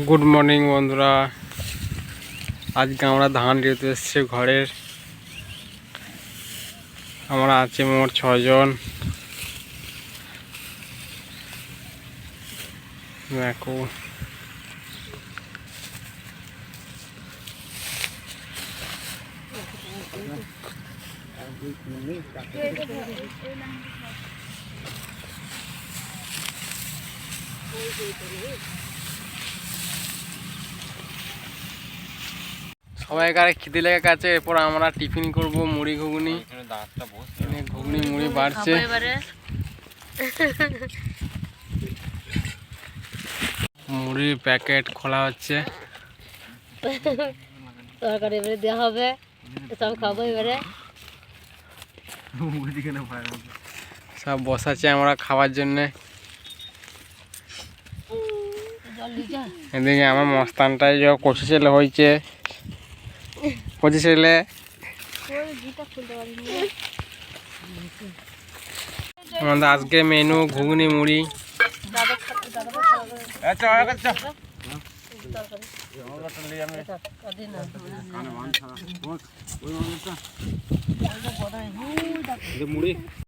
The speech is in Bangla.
গুড মর্নিং বন্ধুরা, আজকে আমরা ধান রেতে এসেছি ঘরের। আমরা আছি মোট 6 জন। দেখো সবাইকার খিদে লেগে গেছে। এরপর আমরা টিফিন করব মুড়ি ঘুগনি। ঘুগনি মুড়ি বাড়ছে। মুড়ির প্যাকেট খোলা হচ্ছে। তরকারি এবারে দেওয়া হবে, সব খাবো এবারে। সব বসাচ্ছে আমরা খাওয়ার জন্যে। এদিকে আমার মস্তানটাই যে কচি ছেলে হয়েছে, কচি ছেলে। আমাদের আজকে মেনু ঘুগনি মুড়ি। মুড়ি